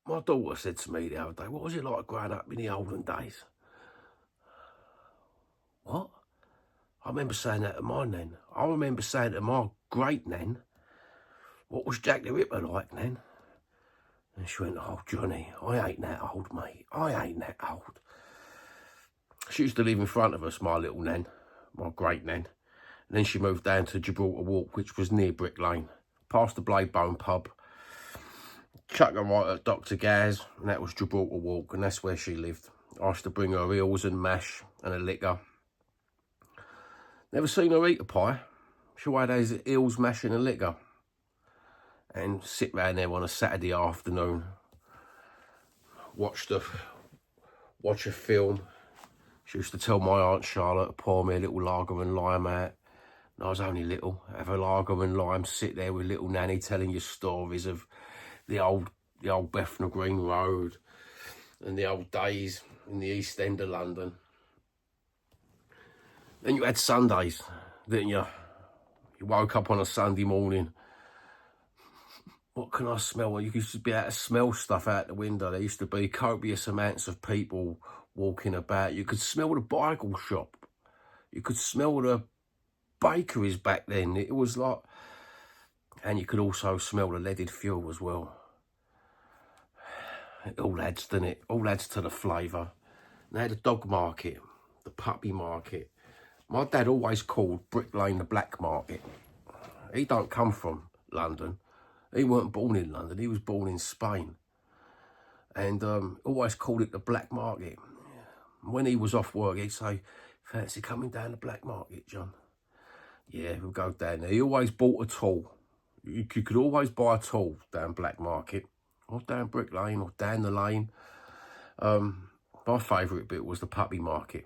My daughter said to me the other day, what was it like growing up in the olden days? What? I remember saying that to my nan. I remember saying to my great-nan, what was Jack the Ripper like, nan? And she went, oh, Johnny, I ain't that old, mate. I ain't that old. She used to live in front of us, my little nan, my great-nan. And then she moved down to Gibraltar Walk, which was near Brick Lane, past the Bladebone pub. Chuck her right at Dr. Gaz, and that was Gibraltar Walk, and that's where she lived. I used to bring her eels and mash and a liquor. Never seen her eat a pie. She always has eels, mash and a liquor. And sit round there on a Saturday afternoon, watch a film. She used to tell my Aunt Charlotte to pour me a little lager and lime out. And I was only little. Have a lager and lime, sit there with little Nanny telling you stories of the old Bethnal Green Road and the old days in the East End of London. Then you had Sundays, didn't you? You woke up on a Sunday morning. What can I smell? Well, you used to be able to smell stuff out the window. There used to be copious amounts of people walking about. You could smell the bagel shop. You could smell the bakeries back then. It was like... And you could also smell the leaded fuel as well. It all adds, doesn't it? All adds to the flavour. Now the dog market, the puppy market. My dad always called Brick Lane the black market. He don't come from London. He weren't born in London. He was born in Spain. And always called it the black market. When he was off work, he'd say, fancy coming down the black market, John? Yeah, we'll go down there. He always bought a tool. You could always buy a tool down Black Market, or down Brick Lane, or down the lane. My favourite bit was the puppy market.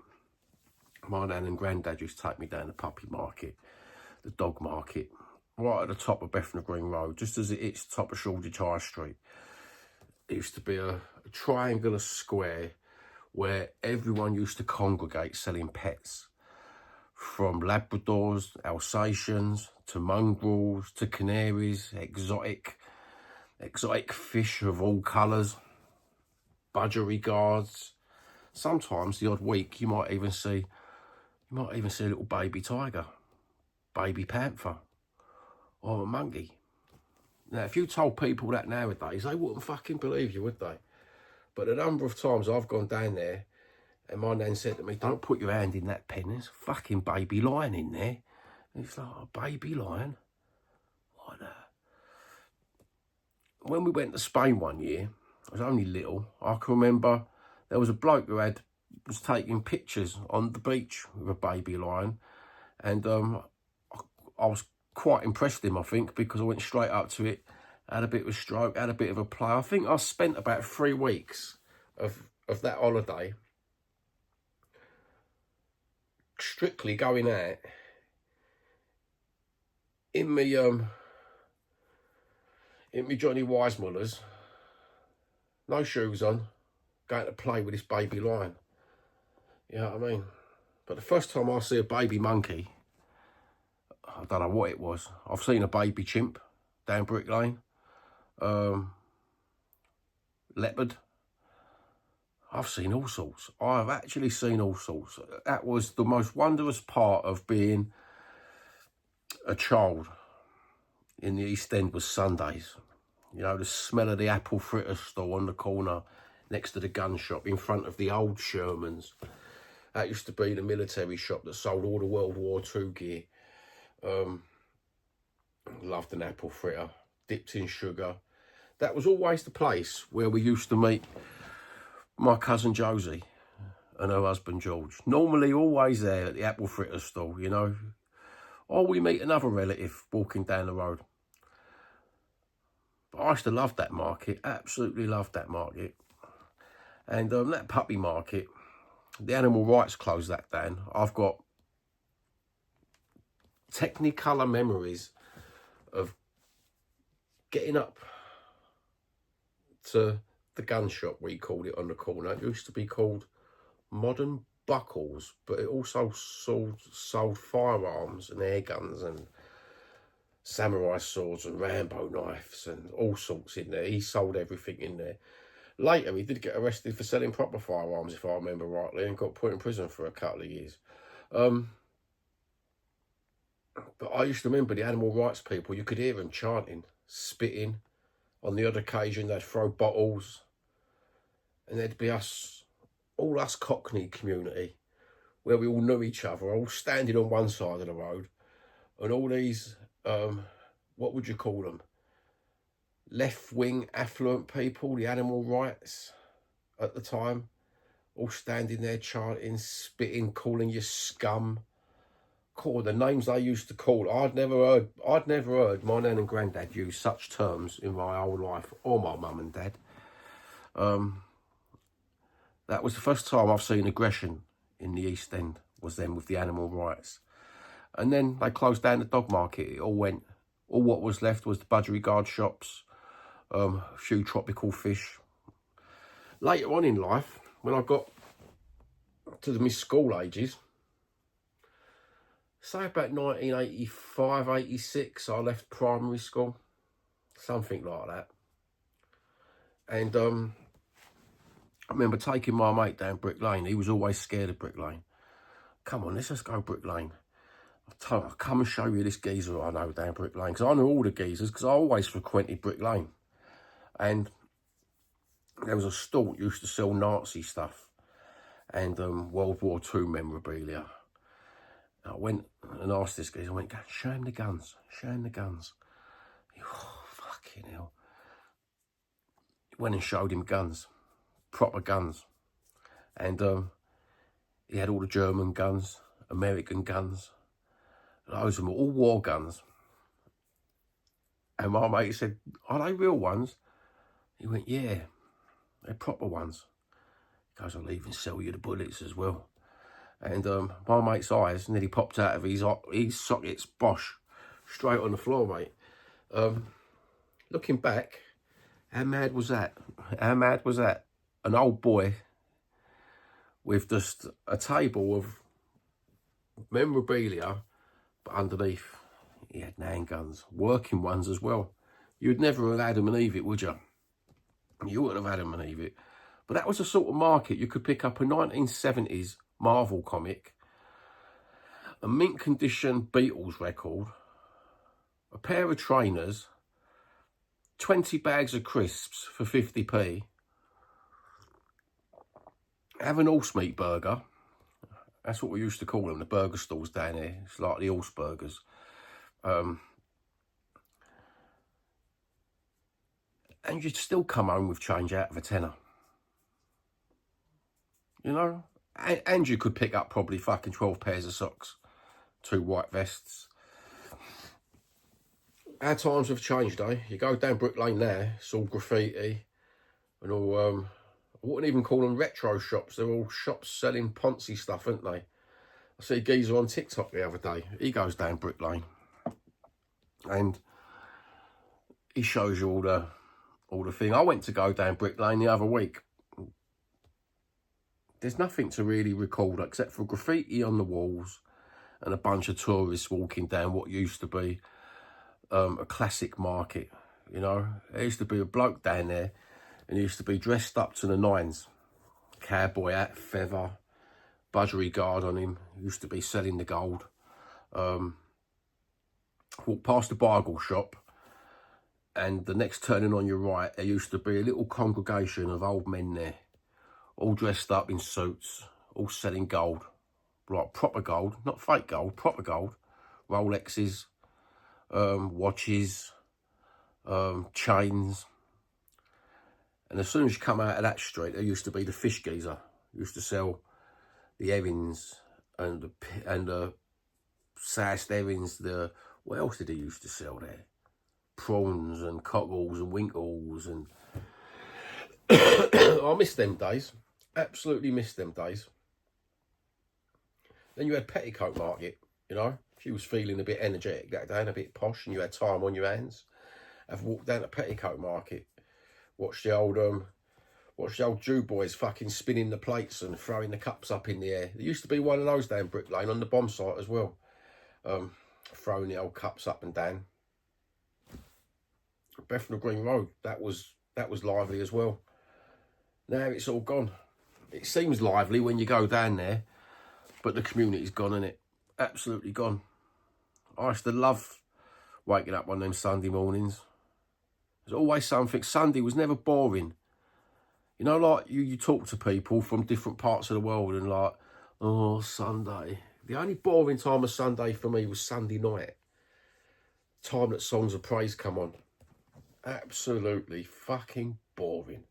My nan and granddad used to take me down the puppy market, the dog market, right at the top of Bethnal Green Road, just as it hits the top of Shoreditch High Street. It used to be a triangular square where everyone used to congregate selling pets. From Labradors, Alsatians, to mongrels, to canaries, exotic fish of all colours, budgerigars. Sometimes the odd week you might even see a little baby tiger, baby panther, or a monkey. Now, if you told people that nowadays, they wouldn't fucking believe you, would they? But the number of times I've gone down there, and my nan said to me, don't put your hand in that pen, there's a fucking baby lion in there. And it's like, a baby lion? What When we went to Spain one year, I was only little, I can remember there was a bloke who was taking pictures on the beach with a baby lion. And I was quite impressed with him, I think, because I went straight up to it, had a bit of a stroke, had a bit of a play. I think I spent about 3 weeks of that holiday strictly going out in me Johnny Weissmullers, no shoes on, going to play with this baby lion. You know what I mean? But the first time I see a baby monkey, I don't know what it was. I've seen a baby chimp down Brick Lane, leopard. I've seen all sorts. I've actually seen all sorts. That was the most wondrous part of being a child in the East End was Sundays. You know, the smell of the apple fritter stall on the corner next to the gun shop in front of the old Shermans. That used to be the military shop that sold all the World War II gear. Loved an apple fritter, dipped in sugar. That was always the place where we used to meet my cousin Josie and her husband George. Normally always there at the apple fritter stall, you know. Or we meet another relative walking down the road. But I used to love that market, absolutely loved that market. And that puppy market, the animal rights closed that down. I've got technicolor memories of getting up to the gun shop, we called it, on the corner. It used to be called Modern Buckles, but it also sold firearms and air guns and samurai swords and Rambo knives and all sorts in there. He sold everything in there. Later, he did get arrested for selling proper firearms, if I remember rightly, and got put in prison for a couple of years. But I used to remember the animal rights people, you could hear them chanting, spitting. On the odd occasion, they'd throw bottles. And there'd be all us Cockney community, where we all knew each other, all standing on one side of the road. And all these, what would you call them? Left-wing affluent people, the animal rights at the time, all standing there chanting, spitting, calling you scum. Call the names they used to call. I'd never heard my nan and granddad use such terms in my whole life, or my mum and dad. That was the first time I've seen aggression in the East End, was then with the animal rights. And then they closed down the dog market. It all went. All what was left was the budgerigard shops, a few tropical fish. Later on in life, when I got to my school ages, say about 1985, 86, I left primary school, something like that. And I remember taking my mate down Brick Lane. He was always scared of Brick Lane. Come on, let's just go Brick Lane. I'll come and show you this geezer I know down Brick Lane. Because I knew all the geezers, because I always frequented Brick Lane. And there was a stall that used to sell Nazi stuff and World War II memorabilia. I went and asked this geezer, I went, show him the guns, show him the guns. Oh, fucking hell. Went and showed him guns, proper guns. And he had all the German guns, American guns, loads of them, all war guns. And my mate said, are they real ones? He went, yeah, they're proper ones. He goes, I'll even sell you the bullets as well. And my mate's eyes nearly popped out of his sockets, bosh, straight on the floor, mate. Looking back, how mad was that? How mad was that? An old boy with just a table of memorabilia, but underneath he had handguns, working ones as well. You'd never have Adam and Eve it, would you? You wouldn't have Adam and Eve it. But that was the sort of market. You could pick up a 1970s Marvel comic, a mint condition Beatles record, a pair of trainers, 20 bags of crisps for 50p, have an horse meat burger. That's what we used to call them, the burger stalls down there. It's like the horse burgers. And you'd still come home with change out of a tenner. You know? And you could pick up probably fucking 12 pairs of socks, 2 white vests. Our times have changed, eh? You go down Brick Lane now, it's all graffiti and all, I wouldn't even call them retro shops. They're all shops selling Ponzi stuff, aren't they? I see a geezer on TikTok the other day. He goes down Brick Lane and he shows you all the thing. I went to go down Brick Lane the other week. There's nothing to really record except for graffiti on the walls and a bunch of tourists walking down what used to be a classic market, you know. There used to be a bloke down there and he used to be dressed up to the nines. Cowboy hat, feather, budgerigard on him. He used to be selling the gold. Walked past the bargle shop and the next turning on your right, there used to be a little congregation of old men there, all dressed up in suits, all selling gold. Like proper gold, not fake gold, proper gold. Rolexes, watches, chains. And as soon as you come out of that street, there used to be the fish geezer. Used to sell the herrings and the soused herrings. What else did he used to sell there? Prawns and cockles and winkles and I miss them days. Absolutely miss them days. Then you had Petticoat Market, you know. If you was feeling a bit energetic that day and a bit posh and you had time on your hands, I've walked down to Petticoat Market, watched the old Jew boys fucking spinning the plates and throwing the cups up in the air. There used to be one of those down Brick Lane on the bomb site as well. Throwing the old cups up and down. Bethnal Green Road, that was lively as well. Now it's all gone. It seems lively when you go down there, but the community's gone, innit? Absolutely gone. I used to love waking up on them Sunday mornings. There's always something. Sunday was never boring. You know, like you talk to people from different parts of the world and like, oh, Sunday. The only boring time of Sunday for me was Sunday night. Time that songs of praise come on. Absolutely fucking boring.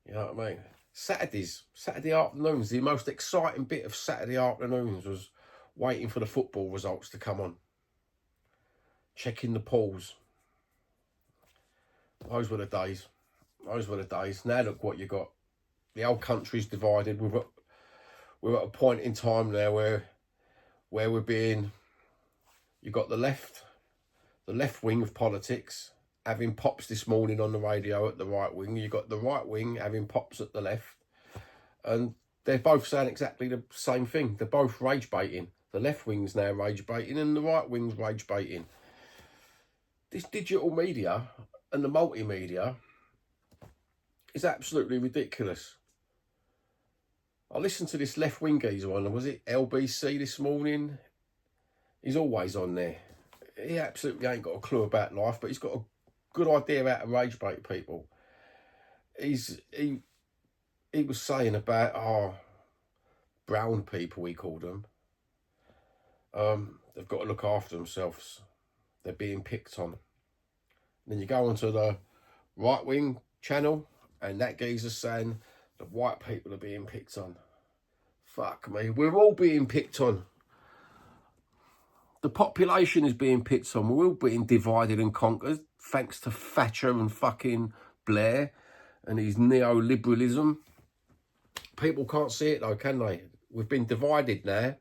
You know what I mean? Saturday afternoons, the most exciting bit of Saturday afternoons was waiting for the football results to come on. Checking the polls. Those were the days. Those were the days. Now look what you got. The whole country's divided. We're at a point in time now where we're being... You got the left wing of politics having pops this morning on the radio at the right wing. You got the right wing having pops at the left. And they're both saying exactly the same thing. They're both rage baiting. The left wing's now rage baiting and the right wing's rage baiting. This digital media and the multimedia is absolutely ridiculous. I listened to this left wing geezer on, was it LBC this morning? He's always on there. He absolutely ain't got a clue about life, but he's got a good idea how to rage bait people. He was saying about brown people, he called them. They've got to look after themselves. They're being picked on. And then you go onto the right wing channel, and that geezer's saying the white people are being picked on. Fuck me, we're all being picked on. The population is being picked on. We're all being divided and conquered thanks to Thatcher and fucking Blair and his neoliberalism. People can't see it though, can they? We've been divided now.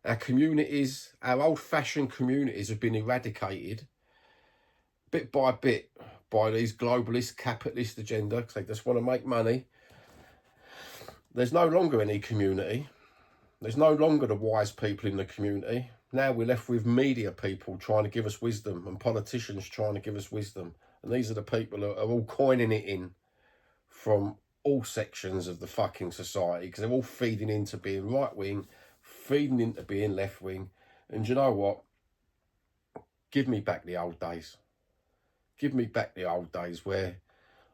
Our communities, our old-fashioned communities have been eradicated bit by bit by these globalist, capitalist agenda because they just want to make money. There's no longer any community. There's no longer the wise people in the community. Now we're left with media people trying to give us wisdom and politicians trying to give us wisdom. And these are the people that are all coining it in from all sections of the fucking society because they're all feeding into being right-wing, feeding into being left-wing. And you know what? Give me back the old days. Give me back the old days where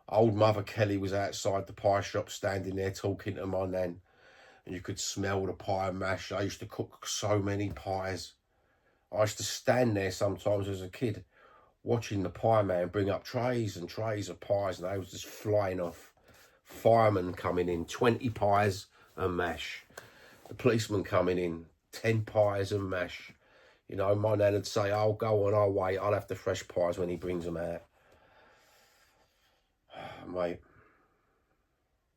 old Mother Kelly was outside the pie shop standing there talking to my nan. And you could smell the pie and mash. I used to cook so many pies. I used to stand there sometimes as a kid watching the pie man bring up trays and trays of pies and they was just flying off. Firemen coming in, 20 pies and mash. The policeman coming in, 10 pies and mash. You know, my nan would say, "I'll go on, I'll wait. I'll have the fresh pies when he brings them out." Mate,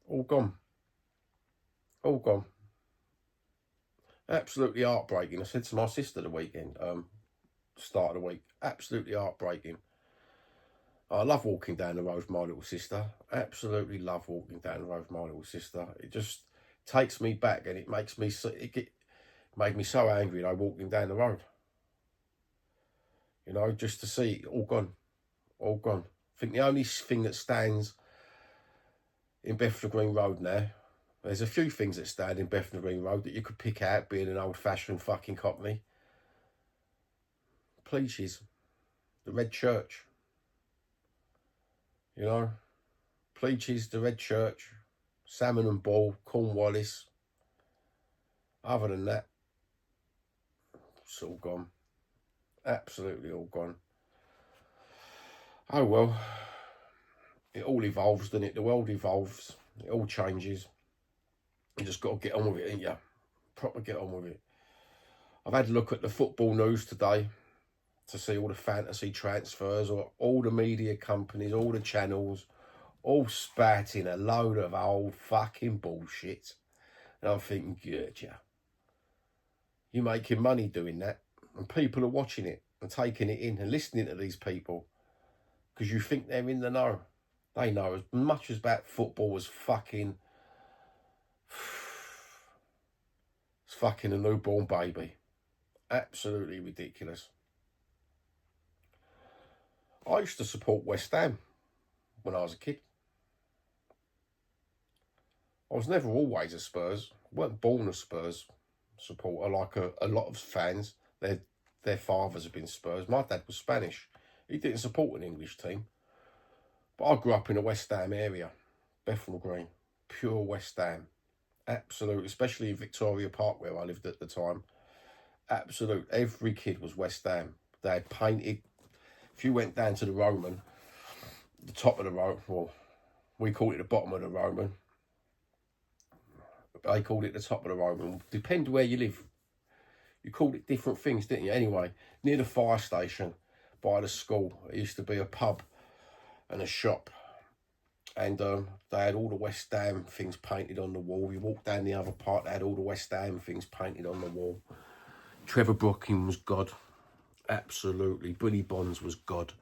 all gone. All gone. Absolutely heartbreaking. I said to my sister the weekend, start of the week, absolutely heartbreaking. I love walking down the road with my little sister. Absolutely love walking down the road with my little sister. It just takes me back and it makes me, it made me so angry though, walking down the road. You know, just to see it all gone. All gone. I think the only thing that stands in Bethnal Green Road now, there's a few things that stand in Bethnal Green Road that you could pick out being an old-fashioned fucking Cockney. Pleaches. The Red Church. You know? Pleaches, the Red Church, Salmon and Ball, Cornwallis. Other than that, it's all gone. Absolutely all gone. Oh well. It all evolves, doesn't it? The world evolves. It all changes. You just got to get on with it, ain't you? Proper get on with it. I've had a look at the football news today to see all the fantasy transfers, or all the media companies, all the channels, all spouting a load of old fucking bullshit. And I'm thinking, good, yeah. You're making money doing that. And people are watching it and taking it in and listening to these people because you think they're in the know. They know as much about football as fucking... It's fucking a newborn baby. Absolutely ridiculous. I used to support West Ham when I was a kid. I was never always a Spurs. I weren't born a Spurs supporter like a lot of fans. Their fathers have been Spurs. My dad was Spanish. He didn't support an English team. But I grew up in a West Ham area. Bethnal Green. Pure West Ham. Absolute. Especially in Victoria Park where I lived at the time. Absolute. Every kid was West Ham. They had painted. If you went down to the Roman, the top of the road, well, we called it the bottom of the Roman. They called it the top of the Roman. Depend where you live. You called it different things, didn't you? Anyway, near the fire station, by the school, it used to be a pub and a shop. And they had all the West Ham things painted on the wall. You walked down the other part, they had all the West Ham things painted on the wall. Trevor Brooking was God. Absolutely. Billy Bonds was God.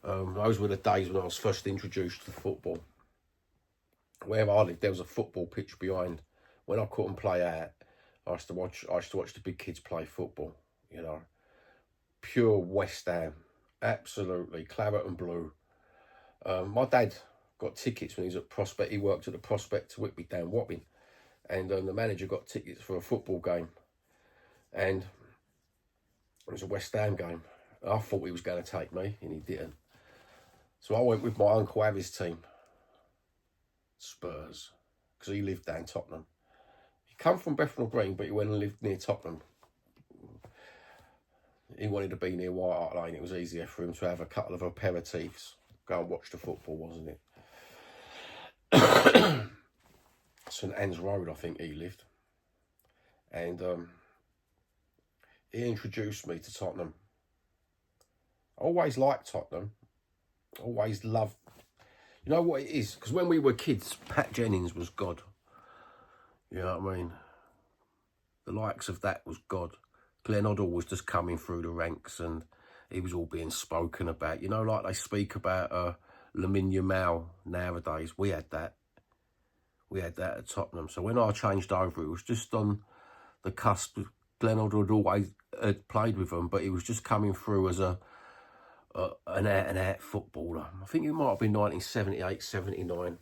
Those were the days when I was first introduced to football. Where I lived, there was a football pitch behind. When I couldn't play out, I used to watch the big kids play football, you know. Pure West Ham. Absolutely. Claret and blue. My dad got tickets when he was at Prospect. He worked at the Prospect to Whitby down Wapping. And the manager got tickets for a football game. And it was a West Ham game. I thought he was going to take me, and he didn't. So I went with my Uncle Harry's team, Spurs, because he lived down Tottenham. He come from Bethnal Green, but he went and lived near Tottenham. He wanted to be near White Hart Lane. It was easier for him to have a couple of aperitifs, go and watch the football, wasn't it? St Anne's Road, I think he lived. And he introduced me to Tottenham. I always liked Tottenham. Always loved. You know what it is? Because when we were kids, Pat Jennings was God. You know what I mean? The likes of that was God. Glenn Hoddle was just coming through the ranks and he was all being spoken about. You know, like they speak about Lamine Yamal nowadays. We had that. We had that at Tottenham. So when I changed over, it was just on the cusp. Glenn Hoddle had always played with them, but he was just coming through as an out-and-out footballer. I think it might have been 1978, 79.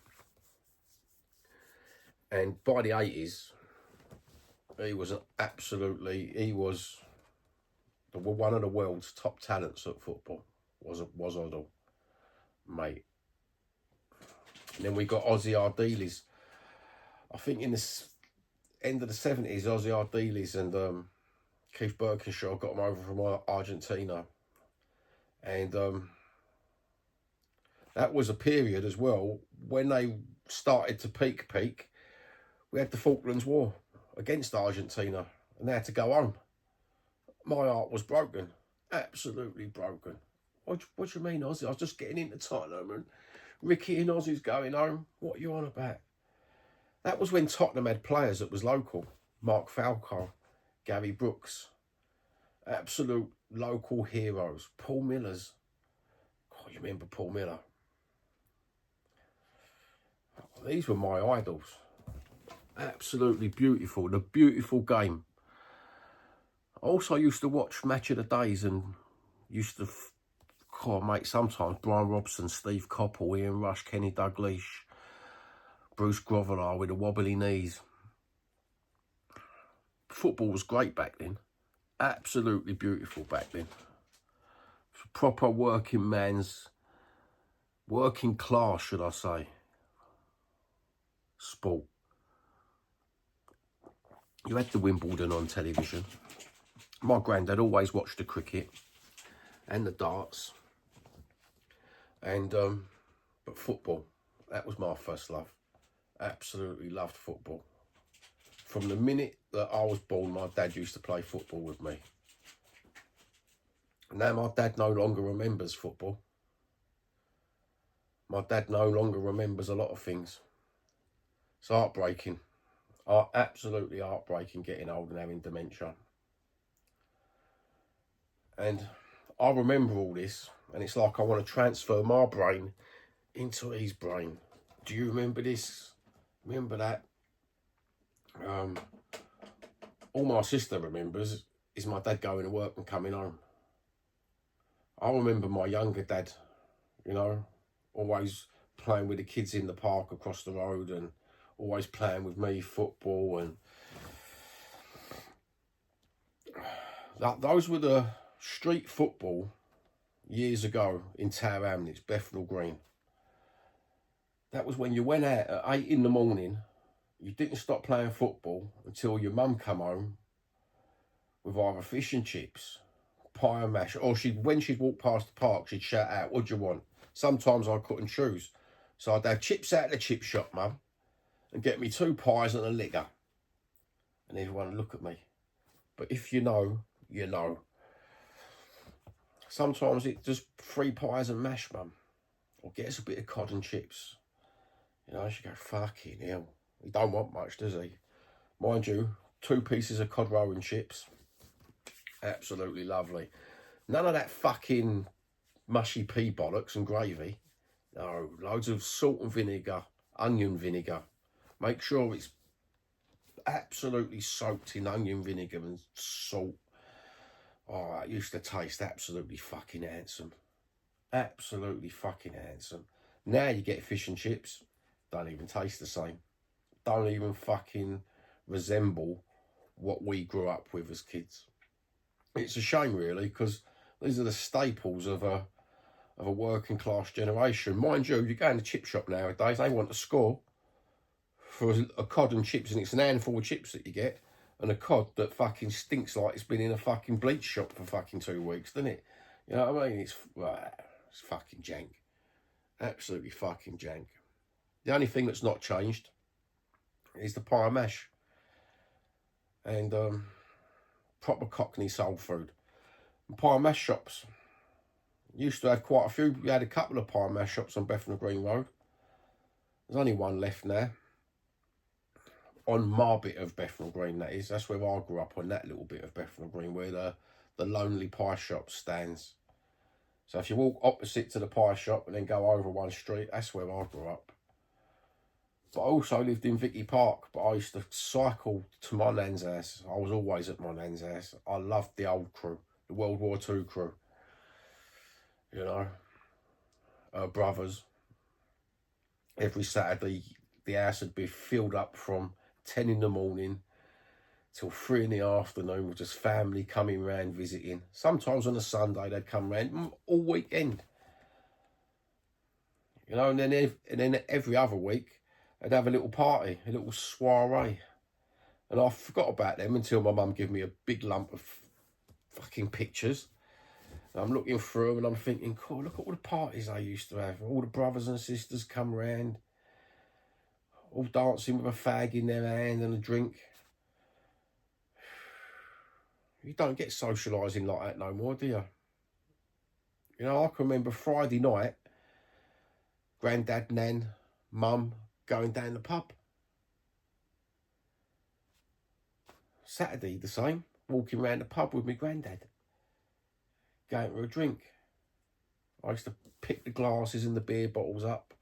And by the 80s, he was he was one of the world's top talents at football, was Hoddle, mate. And then we got Ozzy Ardiles. I think in the end of the 70s, Ozzy Ardiles and Keith Birkinshaw got him over from Argentina. And that was a period as well when they started to peak. We had the Falklands War against Argentina and they had to go home. My heart was broken, absolutely broken. What do you mean, Ozzy? I was just getting into Tottenham and Ricky and Ozzy's going home. What are you on about? That was when Tottenham had players that was local. Mark Falco, Gary Brooks, absolute local heroes. Paul Miller's. Oh, you remember Paul Miller? These were my idols. Absolutely beautiful. The beautiful game. Also, I used to watch Match of the Days and used to, mate, sometimes Brian Robson, Steve Coppell, Ian Rush, Kenny Dalglish, Bruce Grovelar with the wobbly knees. Football was great back then. Absolutely beautiful back then. Proper working class, should I say, sport. You had the Wimbledon on television. My granddad always watched the cricket and the darts. And but football, that was my first love. Absolutely loved football. From the minute that I was born, my dad used to play football with me. Now my dad no longer remembers football. My dad no longer remembers a lot of things. It's heartbreaking. Absolutely heartbreaking getting old and having dementia. And I remember all this, and it's like I want to transfer my brain into his brain. Do you remember this? Remember that? All my sister remembers is my dad going to work and coming home. I remember my younger dad, you know, always playing with the kids in the park across the road and always playing with me, football, and those were the street football years ago in Tower Hamlets, Bethnal Green. That was when you went out at 8 in the morning. You didn't stop playing football until your mum come home with either fish and chips, pie and mash, or when she'd walk past the park, she'd shout out, "What do you want?" Sometimes I couldn't choose, so I'd have chips out of the chip shop, mum, and get me 2 pies and a liquor. And everyone would look at me. But if you know, you know. Sometimes it's just 3 pies and mash, mum. Or get us a bit of cod and chips. You know, she go, fucking hell. He don't want much, does he? Mind you, 2 pieces of cod roe and chips. Absolutely lovely. None of that fucking mushy pea bollocks and gravy. No, loads of salt and vinegar, onion vinegar. Make sure it's absolutely soaked in onion vinegar and salt. Oh, it used to taste absolutely fucking handsome. Absolutely fucking handsome. Now you get fish and chips, don't even taste the same. Don't even fucking resemble what we grew up with as kids. It's a shame, really, because these are the staples of a working class generation. Mind you, you go in the chip shop nowadays, they want to score for a cod and chips, and it's an handful of chips that you get, and a cod that fucking stinks like it's been in a fucking bleach shop for fucking 2 weeks, doesn't it? You know what I mean? It's fucking jank. Absolutely fucking jank. The only thing that's not changed is the pie and mash. And proper Cockney soul food. And pie and mash shops. Used to have quite a few. We had a couple of pie and mash shops on Bethnal Green Road. There's only one left now. On my bit of Bethnal Green, that is. That's where I grew up, on that little bit of Bethnal Green, where the lonely pie shop stands. So if you walk opposite to the pie shop and then go over one street, that's where I grew up. But I also lived in Vicky Park, but I used to cycle to my nan's house. I was always at my nan's house. I loved the old crew, the World War II crew. You know, her brothers. Every Saturday, the house would be filled up from 10 in the morning till 3 in the afternoon with just family coming round visiting. Sometimes on a Sunday they'd come round all weekend. You know, and then every other week they'd have a little party, a little soiree. And I forgot about them until my mum gave me a big lump of fucking pictures. And I'm looking through them and I'm thinking, cool, look at all the parties I used to have. All the brothers and sisters come round, all dancing with a fag in their hand and a drink. You don't get socialising like that no more, do you? You know, I can remember Friday night, Grandad, Nan, Mum going down the pub. Saturday, the same, walking round the pub with my granddad, going for a drink. I used to pick the glasses and the beer bottles up,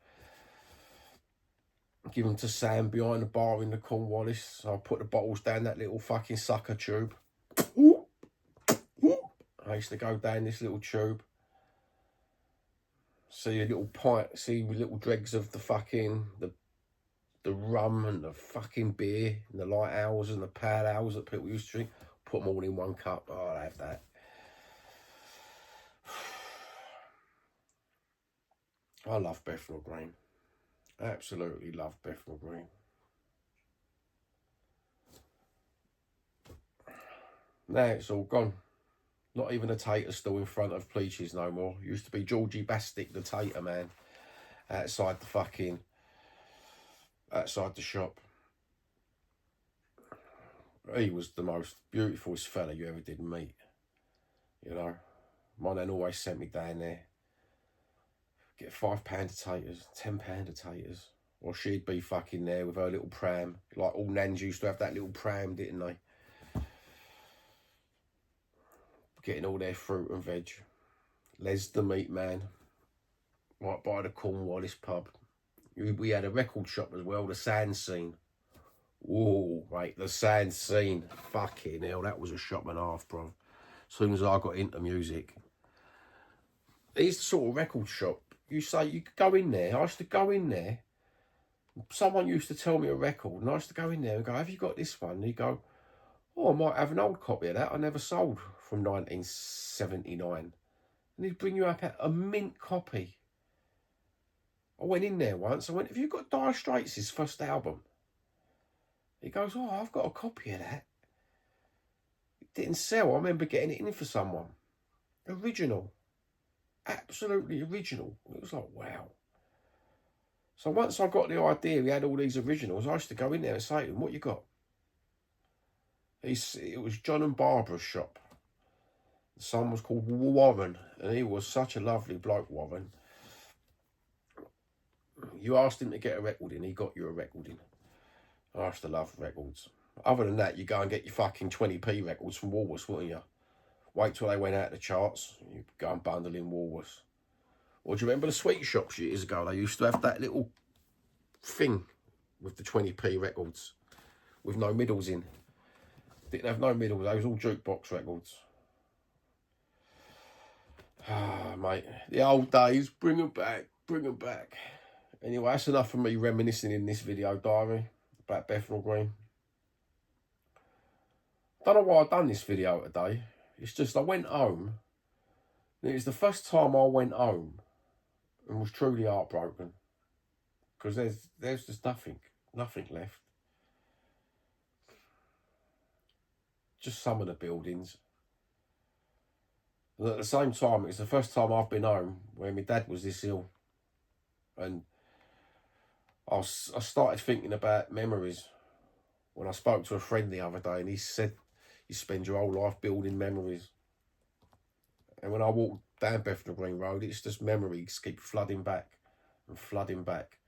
give them to Sam behind the bar in the Cornwallis. So I put the bottles down that little fucking sucker tube. I used to go down this little tube, see a little pint, see little dregs of the fucking, the rum and the fucking beer and the light ales and the pale ales that people used to drink, put them all in one cup. Oh, I'd have that. I love Bethnal Green. Absolutely love Bethnal Green. Now it's all gone. Not even a tater still in front of Pleaches no more. Used to be Georgie Bastick, the tater man, outside the shop. He was the most beautifulest fella you ever did meet. You know, my nan always sent me down there. Get £5 taters, £10 taters. Or she'd be fucking there with her little pram. Like all nans used to have that little pram, didn't they? Getting all their fruit and veg. Les the meat man, right by the Cornwallis pub. We had a record shop as well, the Sand Scene. Whoa, mate, the Sand Scene. Fucking hell, that was a shop and a half, bro. As soon as I got into music. It's the sort of record shop, you say you could go in there. I used to go in there Someone used to tell me a record, and I used to go in there and go, have you got this one? And he'd go, oh, I might have an old copy of that I never sold from 1979. And he'd bring you up a mint copy. I went in there once, I went, have you got Dire Straits' first album? He goes, oh, I've got a copy of that. It didn't sell. I remember getting it in for someone. Original. Absolutely original. It was like, wow. So once I got the idea he had all these originals, I used to go in there and say to him, what you got? It was John and Barbara's shop. The son was called Warren, and he was such a lovely bloke, Warren. You asked him to get a record in, he got you a record in. I used to love records. Other than that, you go and get your fucking 20p records from Woolworths, wouldn't you? Wait till they went out of the charts, you go and bundle in Woolworths. Or do you remember the sweet shops years ago? They used to have that little thing with the 20p records with no middles in. Didn't have no middles, they was all jukebox records. Ah, mate, the old days, bring them back, bring them back. Anyway, that's enough of me reminiscing in this video diary about Bethnal Green. Don't know why I've done this video today. It's just I went home. And it was the first time I went home and was truly heartbroken. Because there's just nothing left. Just some of the buildings. And at the same time, it's the first time I've been home where my dad was this ill. And I started thinking about memories when I spoke to a friend the other day, and he said, you spend your whole life building memories. And when I walk down Bethnal Green Road, it's just memories keep flooding back and flooding back.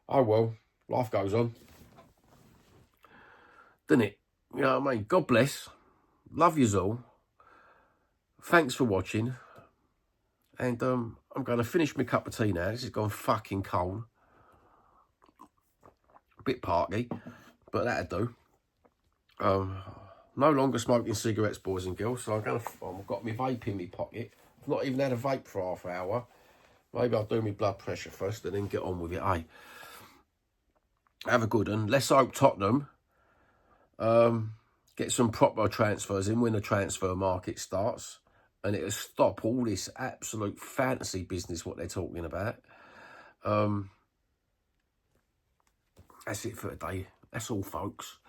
Oh well, life goes on. Doesn't it? You know what I mean? God bless. Love yous all. Thanks for watching. And I'm going to finish my cup of tea now. This has gone fucking cold. A bit parky, but that'll do. No longer smoking cigarettes, boys and girls. So I've got my vape in my pocket. I've not even had a vape for half an hour. Maybe I'll do my blood pressure first and then get on with it, eh? Have a good one. Let's hope Tottenham get some proper transfers in when the transfer market starts. And it'll stop all this absolute fantasy business, what they're talking about. That's it for today. That's all, folks.